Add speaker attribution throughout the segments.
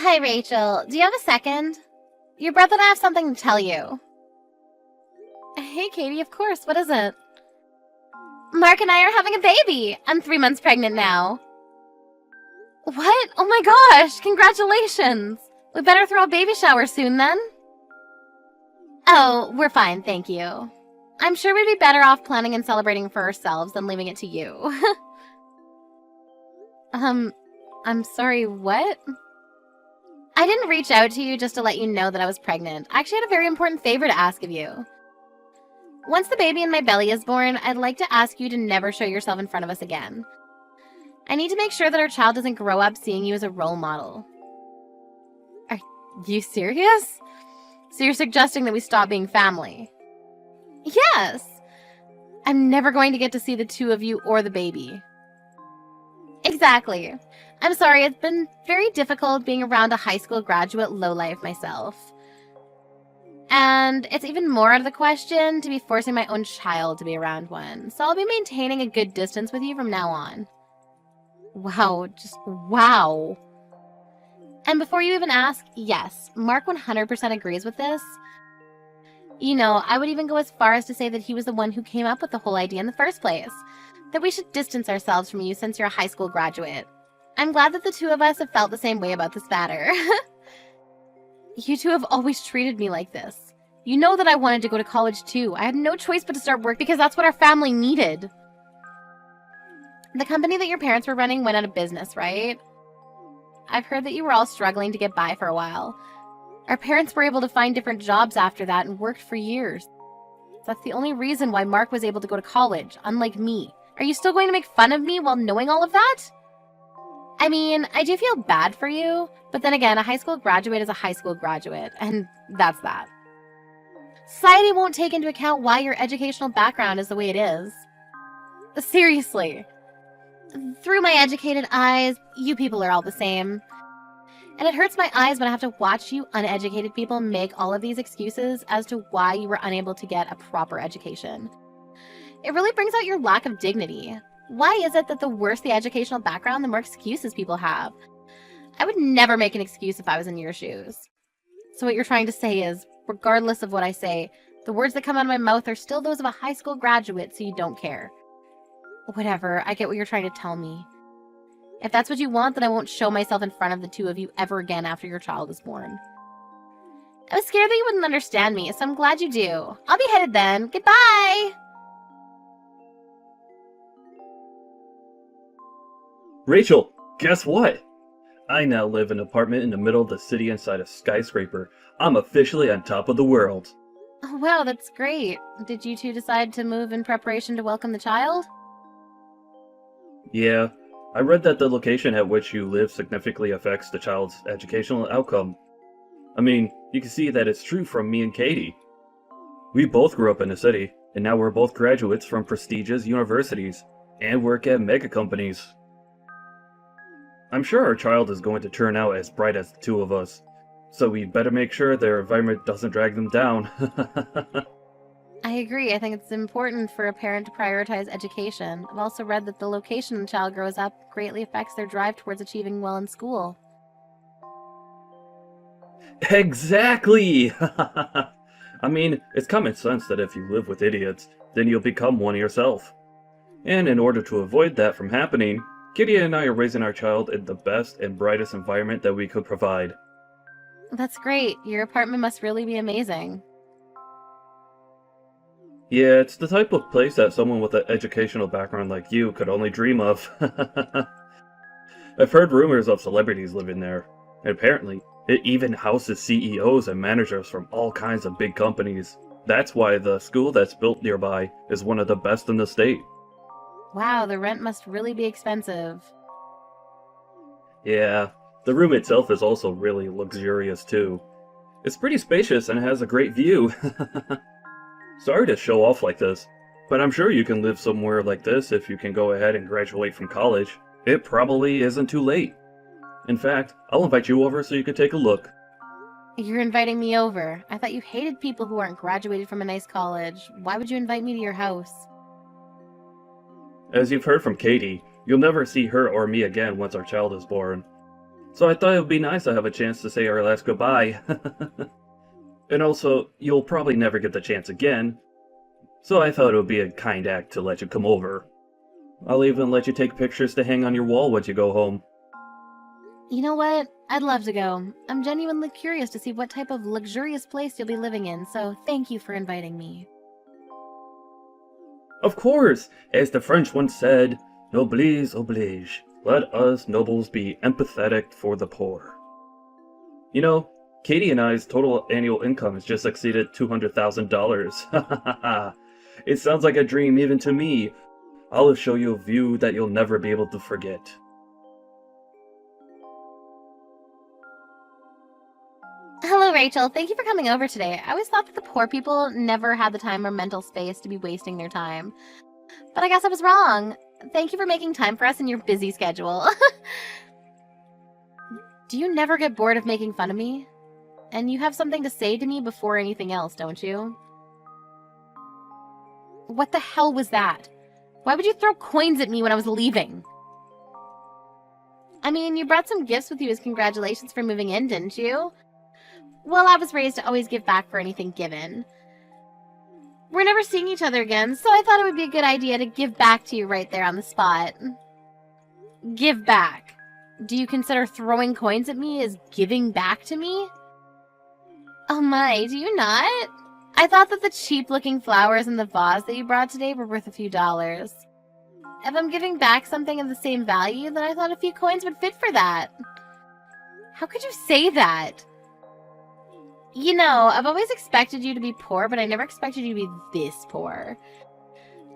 Speaker 1: Hi, Rachel. Do you have a second? Your brother and I have something to tell you. Hey, Katie, of course. What is it? Mark and I are having a baby. I'm 3 months pregnant now. What? Oh my gosh! Congratulations! We better throw a baby shower soon, then? Oh, we're fine, thank you. I'm sure we'd be better off planning and celebrating for ourselves than leaving it to you. I'm sorry, what? I didn't reach out to you just to let you know that I was pregnant. I actually had a very important favor to ask of you. Once the baby in my belly is born, I'd like to ask you to never show yourself in front of us again. I need to make sure that our child doesn't grow up seeing you as a role model. Are you serious? So you're suggesting that we stop being family? Yes! I'm never going to get to see the two of you or the baby. Exactly. I'm sorry, it's been very difficult being around a high school graduate lowlife myself. And it's even more out of the question to be forcing my own child to be around one, so I'll be maintaining a good distance with you from now on. Wow, just wow. And before you even ask, yes, Mark 100% agrees with this. You know, I would even go as far as to say that he was the one who came up with the whole idea in the first place. That we should distance ourselves from you since you're a high school graduate. I'm glad that the two of us have felt the same way about this matter. You two have always treated me like this. You know that I wanted to go to college too. I had no choice but to start work because that's what our family needed. The company that your parents were running went out of business, right? I've heard that you were all struggling to get by for a while. Our parents were able to find different jobs after that and worked for years. That's the only reason why Mark was able to go to college, unlike me. Are you still going to make fun of me while knowing all of that? I mean, I do feel bad for you, but then again, a high school graduate is a high school graduate, and that's that. Society won't take into account why your educational background is the way it is. Seriously. Through my educated eyes, you people are all the same. And it hurts my eyes when I have to watch you uneducated people make all of these excuses as to why you were unable to get a proper education. It really brings out your lack of dignity. Why is it that the worse the educational background, the more excuses people have? I would never make an excuse if I was in your shoes. So what you're trying to say is, regardless of what I say, the words that come out of my mouth are still those of a high school graduate, so you don't care. Whatever, I get what you're trying to tell me. If that's what you want, then I won't show myself in front of the two of you ever again after your child is born. I was scared that you wouldn't understand me, so I'm glad you do. I'll be headed then. Goodbye!
Speaker 2: Rachel, guess what? I now live in an apartment in the middle of the city inside a skyscraper. I'm officially on top of the world.
Speaker 1: Oh, wow, that's great. Did you two decide to move in preparation to welcome the child?
Speaker 2: Yeah, I read that the location at which you live significantly affects the child's educational outcome. I mean, you can see that it's true from me and Katie. We both grew up in the city, and now we're both graduates from prestigious universities, and work at mega companies. I'm sure our child is going to turn out as bright as the two of us, so we better make sure their environment doesn't drag them down.
Speaker 1: I agree. I think it's important for a parent to prioritize education. I've also read that the location the child grows up greatly affects their drive towards achieving well in school.
Speaker 2: Exactly! I mean, it's common sense that if you live with idiots, then you'll become one yourself. And in order to avoid that from happening, Kitty and I are raising our child in the best and brightest environment that we could provide.
Speaker 1: That's great. Your apartment must really be amazing.
Speaker 2: Yeah, it's the type of place that someone with an educational background like you could only dream of. I've heard rumors of celebrities living there, and apparently, it even houses CEOs and managers from all kinds of big companies. That's why the school that's built nearby is one of the best in the state.
Speaker 1: Wow, the rent must really be expensive.
Speaker 2: Yeah, the room itself is also really luxurious too. It's pretty spacious and has a great view. Sorry to show off like this, but I'm sure you can live somewhere like this if you can go ahead and graduate from college. It probably isn't too late. In fact, I'll invite you over so you can take a look.
Speaker 1: You're inviting me over. I thought you hated people who aren't graduated from a nice college. Why would you invite me to your house?
Speaker 2: As you've heard from Katie, you'll never see her or me again once our child is born. So I thought it would be nice to have a chance to say our last goodbye. And also, you'll probably never get the chance again, so I thought it would be a kind act to let you come over. I'll even let you take pictures to hang on your wall once you go home.
Speaker 1: You know what? I'd love to go. I'm genuinely curious to see what type of luxurious place you'll be living in, so thank you for inviting me.
Speaker 2: Of course, as the French once said, noblesse oblige. Let us nobles be empathetic for the poor. You know, Katie and I's total annual income has just exceeded $200,000. It sounds like a dream even to me. I'll show you a view that you'll never be able to forget.
Speaker 1: Hello, Rachel. Thank you for coming over today. I always thought that the poor people never had the time or mental space to be wasting their time. But I guess I was wrong. Thank you for making time for us in your busy schedule. Do you never get bored of making fun of me? And you have something to say to me before anything else, don't you? What the hell was that? Why would you throw coins at me when I was leaving? I mean, you brought some gifts with you as congratulations for moving in, didn't you? Well, I was raised to always give back for anything given. We're never seeing each other again, so I thought it would be a good idea to give back to you right there on the spot. Give back. Do you consider throwing coins at me as giving back to me? Oh my, do you not? I thought that the cheap-looking flowers in the vase that you brought today were worth a few dollars. If I'm giving back something of the same value, then I thought a few coins would fit for that. How could you say that? You know, I've always expected you to be poor, but I never expected you to be this poor.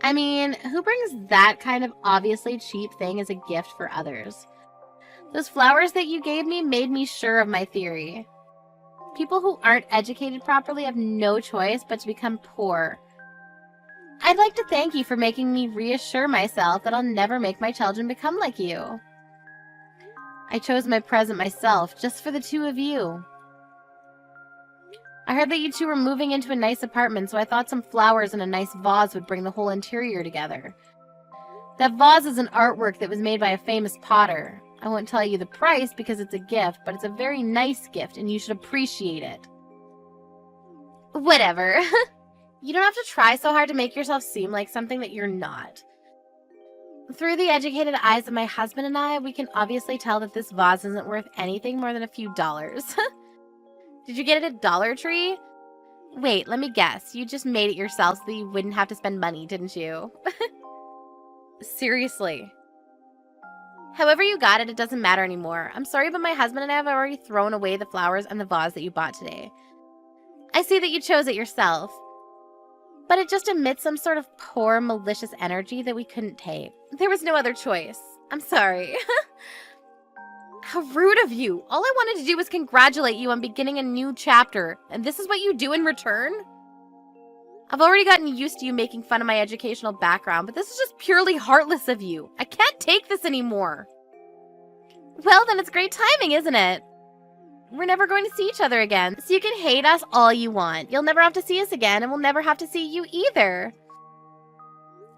Speaker 1: I mean, who brings that kind of obviously cheap thing as a gift for others? Those flowers that you gave me made me sure of my theory. People who aren't educated properly have no choice but to become poor. I'd like to thank you for making me reassure myself that I'll never make my children become like you. I chose my present myself, just for the two of you. I heard that you two were moving into a nice apartment, so I thought some flowers and a nice vase would bring the whole interior together. That vase is an artwork that was made by a famous potter. I won't tell you the price because it's a gift, but it's a very nice gift and you should appreciate it. Whatever. You don't have to try so hard to make yourself seem like something that you're not. Through the educated eyes of my husband and I, we can obviously tell that this vase isn't worth anything more than a few dollars. Did you get it at Dollar Tree? Wait, let me guess. You just made it yourself so that you wouldn't have to spend money, didn't you? Seriously. However you got it, it doesn't matter anymore. I'm sorry, but my husband and I have already thrown away the flowers and the vase that you bought today. I see that you chose it yourself. But it just emits some sort of poor, malicious energy that we couldn't take. There was no other choice. I'm sorry. How rude of you. All I wanted to do was congratulate you on beginning a new chapter, and this is what you do in return? I've already gotten used to you making fun of my educational background, but this is just purely heartless of you. I can't take this anymore. Well, then it's great timing, isn't it? We're never going to see each other again, so you can hate us all you want. You'll never have to see us again, and we'll never have to see you either.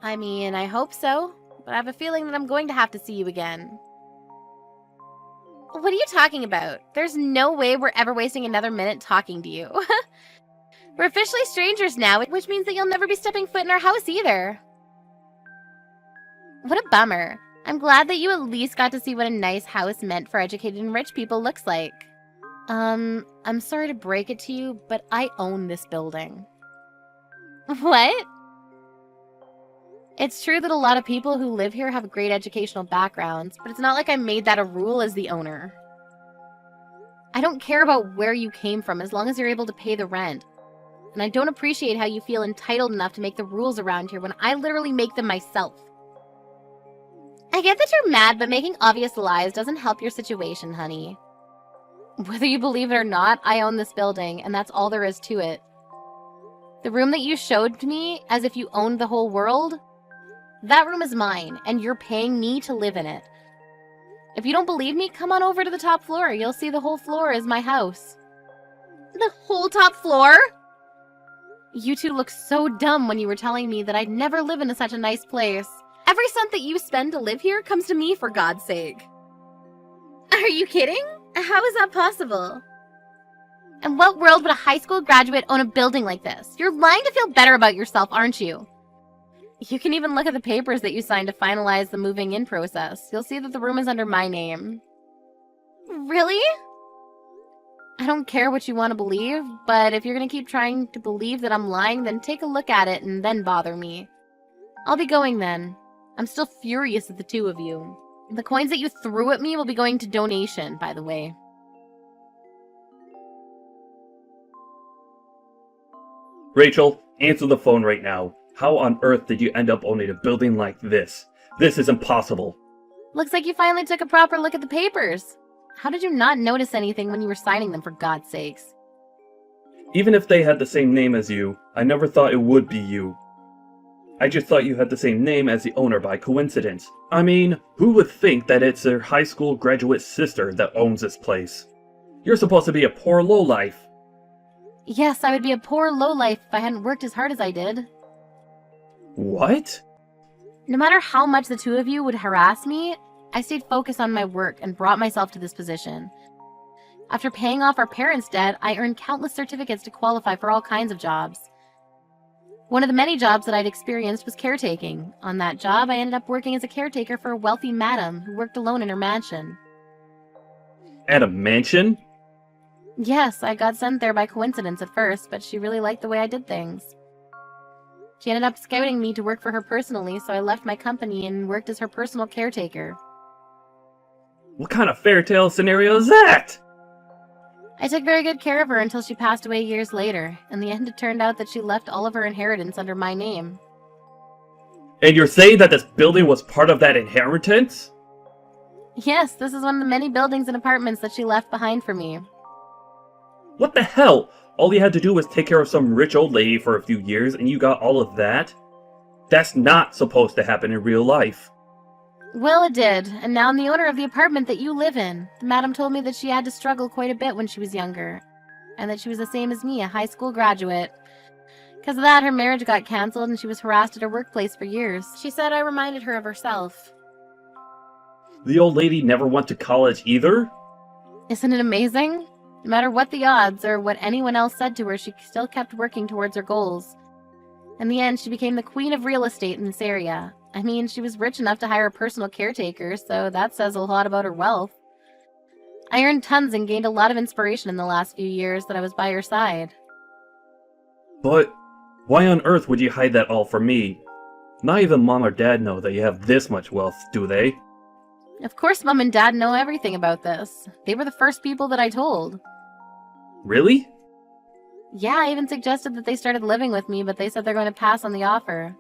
Speaker 1: I mean, I hope so, but I have a feeling that I'm going to have to see you again. What are you talking about? There's no way we're ever wasting another minute talking to you. We're officially strangers now, which means that you'll never be stepping foot in our house either. What a bummer. I'm glad that you at least got to see what a nice house meant for educated and rich people looks like. I'm sorry to break it to you, but I own this building. What? It's true that a lot of people who live here have great educational backgrounds, but it's not like I made that a rule as the owner. I don't care about where you came from as long as you're able to pay the rent. And I don't appreciate how you feel entitled enough to make the rules around here when I literally make them myself. I get that you're mad, but making obvious lies doesn't help your situation, honey. Whether you believe it or not, I own this building, and that's all there is to it. The room that you showed me as if you owned the whole world, that room is mine, and you're paying me to live in it. If you don't believe me, come on over to the top floor. You'll see the whole floor is my house. The whole top floor? You two looked so dumb when you were telling me that I'd never live in such a nice place. Every cent that you spend to live here comes to me, for God's sake. Are you kidding? How is that possible? In what world would a high school graduate own a building like this? You're lying to feel better about yourself, aren't you? You can even look at the papers that you signed to finalize the moving in process. You'll see that the room is under my name. Really? I don't care what you want to believe, but if you're going to keep trying to believe that I'm lying, then take a look at it and then bother me. I'll be going then. I'm still furious at the two of you. The coins that you threw at me will be going to donation, by the way.
Speaker 2: Rachel, answer the phone right now. How on earth did you end up owning a building like this? This is impossible.
Speaker 1: Looks like you finally took a proper look at the papers. How did you not notice anything when you were signing them, for God's sakes?
Speaker 2: Even if they had the same name as you, I never thought it would be you. I just thought you had the same name as the owner by coincidence. I mean, who would think that it's their high school graduate sister that owns this place? You're supposed to be a poor lowlife.
Speaker 1: Yes, I would be a poor lowlife if I hadn't worked as hard as I did.
Speaker 2: What?
Speaker 1: No matter how much the two of you would harass me, I stayed focused on my work and brought myself to this position. After paying off our parents' debt, I earned countless certificates to qualify for all kinds of jobs. One of the many jobs that I'd experienced was caretaking. On that job, I ended up working as a caretaker for a wealthy madam who worked alone in her mansion.
Speaker 2: At a mansion?
Speaker 1: Yes, I got sent there by coincidence at first, but she really liked the way I did things. She ended up scouting me to work for her personally, so I left my company and worked as her personal caretaker.
Speaker 2: What kind of fairy tale scenario is that?
Speaker 1: I took very good care of her until she passed away years later. In the end, it turned out that she left all of her inheritance under my name.
Speaker 2: And you're saying that this building was part of that inheritance?
Speaker 1: Yes, this is one of the many buildings and apartments that she left behind for me.
Speaker 2: What the hell? All you had to do was take care of some rich old lady for a few years and you got all of that? That's not supposed to happen in real life.
Speaker 1: Well, it did, and now I'm the owner of the apartment that you live in. The madam told me that she had to struggle quite a bit when she was younger, and that she was the same as me, a high school graduate. Because of that, her marriage got cancelled and she was harassed at her workplace for years. She said I reminded her of herself.
Speaker 2: The old lady never went to college either?
Speaker 1: Isn't it amazing? No matter what the odds or what anyone else said to her, she still kept working towards her goals. In the end, she became the queen of real estate in this area. I mean, she was rich enough to hire a personal caretaker, so that says a lot about her wealth. I earned tons and gained a lot of inspiration in the last few years that I was by her side.
Speaker 2: But why on earth would you hide that all from me? Not even Mom or Dad know that you have this much wealth, do they?
Speaker 1: Of course Mom and Dad know everything about this. They were the first people that I told.
Speaker 2: Really?
Speaker 1: Yeah, I even suggested that they started living with me, but they said they're going to pass on the offer.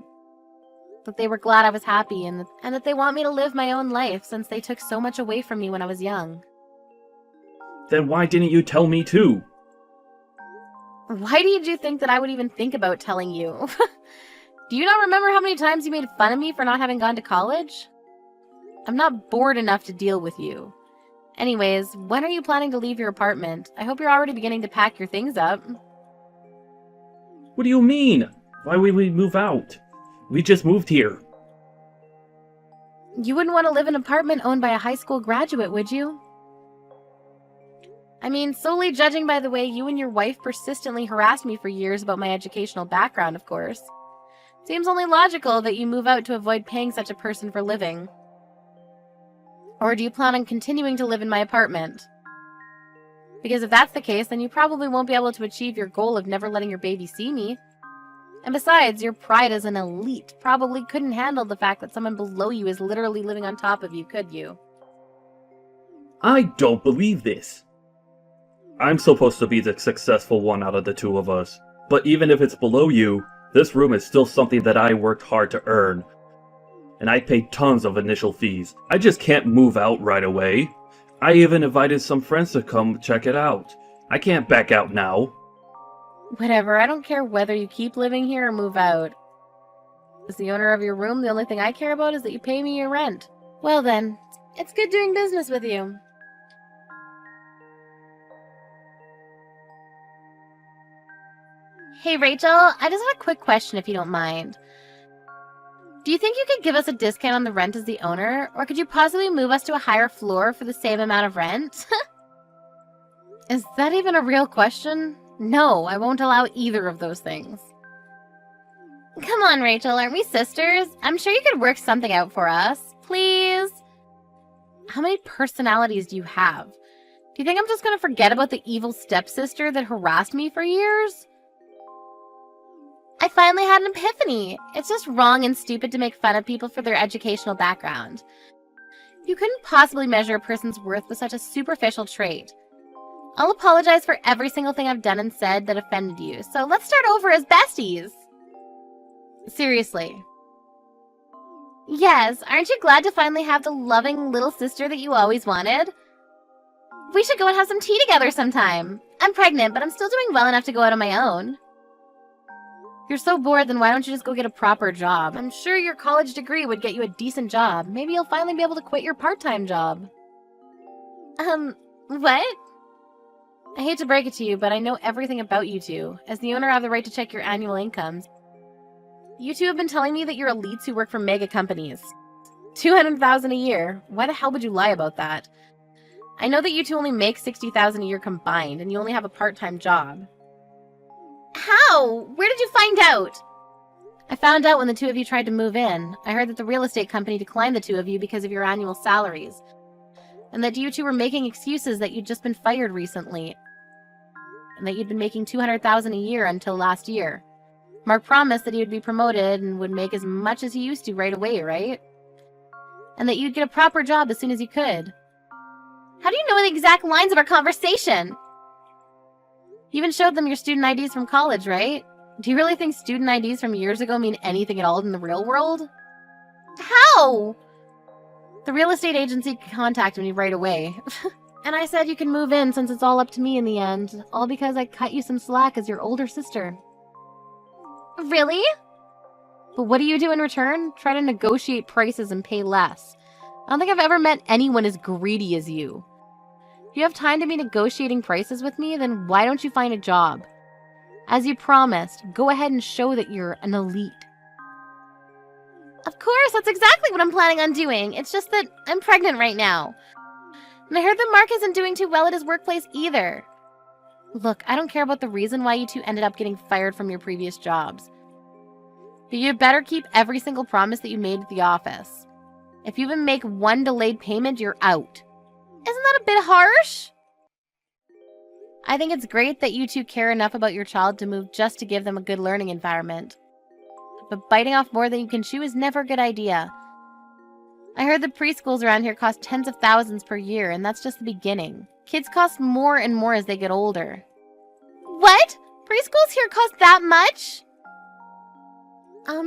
Speaker 1: That they were glad I was happy and that they want me to live my own life since they took so much away from me when I was young.
Speaker 2: Then why didn't you tell me too?
Speaker 1: Why did you think that I would even think about telling you? Do you not remember how many times you made fun of me for not having gone to college? I'm not bored enough to deal with you. Anyways, when are you planning to leave your apartment? I hope you're already beginning to pack your things up.
Speaker 2: What do you mean? Why would we move out? We just moved here.
Speaker 1: You wouldn't want to live in an apartment owned by a high school graduate, would you? I mean, solely judging by the way you and your wife persistently harassed me for years about my educational background, of course. Seems only logical that you move out to avoid paying such a person for living. Or do you plan on continuing to live in my apartment? Because if that's the case, then you probably won't be able to achieve your goal of never letting your baby see me. And besides, your pride as an elite probably couldn't handle the fact that someone below you is literally living on top of you, could you?
Speaker 2: I don't believe this. I'm supposed to be the successful one out of the two of us. But even if it's below you, this room is still something that I worked hard to earn. And I paid tons of initial fees. I just can't move out right away. I even invited some friends to come check it out. I can't back out now.
Speaker 1: Whatever, I don't care whether you keep living here or move out. As the owner of your room, the only thing I care about is that you pay me your rent. Well then, it's good doing business with you. Hey Rachel, I just have a quick question if you don't mind. Do you think you could give us a discount on the rent as the owner, or could you possibly move us to a higher floor for the same amount of rent? Is that even a real question? No, I won't allow either of those things. Come on, Rachel, aren't we sisters? I'm sure you could work something out for us. Please? How many personalities do you have? Do you think I'm just going to forget about the evil stepsister that harassed me for years? I finally had an epiphany. It's just wrong and stupid to make fun of people for their educational background. You couldn't possibly measure a person's worth with such a superficial trait. I'll apologize for every single thing I've done and said that offended you, so let's start over as besties. Seriously. Yes, aren't you glad to finally have the loving little sister that you always wanted? We should go and have some tea together sometime. I'm pregnant, but I'm still doing well enough to go out on my own. You're so bored, then why don't you just go get a proper job? I'm sure your college degree would get you a decent job. Maybe you'll finally be able to quit your part-time job. What? I hate to break it to you, but I know everything about you two. As the owner, I have the right to check your annual incomes. You two have been telling me that you're elites who work for mega companies. $200,000 a year. Why the hell would you lie about that? I know that you two only make $60,000 a year combined, and you only have a part-time job. How? Where did you find out? I found out when the two of you tried to move in. I heard that the real estate company declined the two of you because of your annual salaries. And that you two were making excuses that you'd just been fired recently. And that you'd been making $200,000 a year until last year. Mark promised that he would be promoted and would make as much as he used to right away, right? And that you'd get a proper job as soon as you could. How do you know the exact lines of our conversation? You even showed them your student IDs from college, right? Do you really think student IDs from years ago mean anything at all in the real world? How? The real estate agency contacted me right away. And I said you can move in since it's all up to me in the end. All because I cut you some slack as your older sister. Really? But what do you do in return? Try to negotiate prices and pay less. I don't think I've ever met anyone as greedy as you. If you have time to be negotiating prices with me, then why don't you find a job? As you promised, go ahead and show that you're an elite. Of course, that's exactly what I'm planning on doing. It's just that I'm pregnant right now. And I heard that Mark isn't doing too well at his workplace either. Look, I don't care about the reason why you two ended up getting fired from your previous jobs. But you better keep every single promise that you made at the office. If you even make one delayed payment, you're out. Isn't that a bit harsh? I think it's great that you two care enough about your child to move just to give them a good learning environment. But biting off more than you can chew is never a good idea. I heard the preschools around here cost tens of thousands per year, and that's just the beginning. Kids cost more and more as they get older. What? Preschools here cost that much?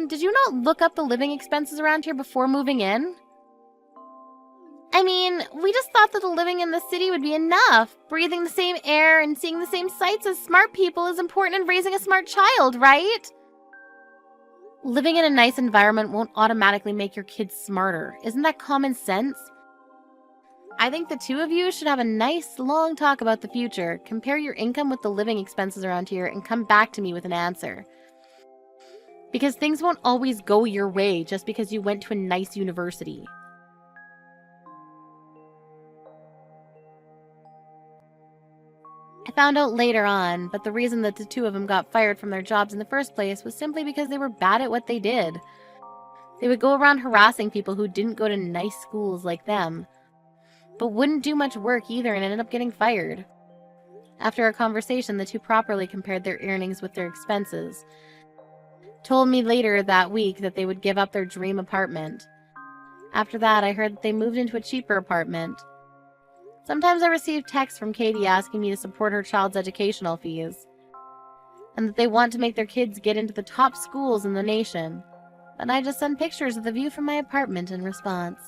Speaker 1: Did you not look up the living expenses around here before moving in? I mean, we just thought that the living in the city would be enough. Breathing the same air and seeing the same sights as smart people is important in raising a smart child, right? Living in a nice environment won't automatically make your kids smarter. Isn't that common sense? I think the two of you should have a nice, long talk about the future, compare your income with the living expenses around here, and come back to me with an answer. Because things won't always go your way just because you went to a nice university. I found out later on, but the reason that the two of them got fired from their jobs in the first place was simply because they were bad at what they did. They would go around harassing people who didn't go to nice schools like them, but wouldn't do much work either and ended up getting fired. After a conversation, the two properly compared their earnings with their expenses. Told me later that week that they would give up their dream apartment. After that, I heard that they moved into a cheaper apartment. Sometimes I receive texts from Katie asking me to support her child's educational fees, and that they want to make their kids get into the top schools in the nation. But I just send pictures of the view from my apartment in response.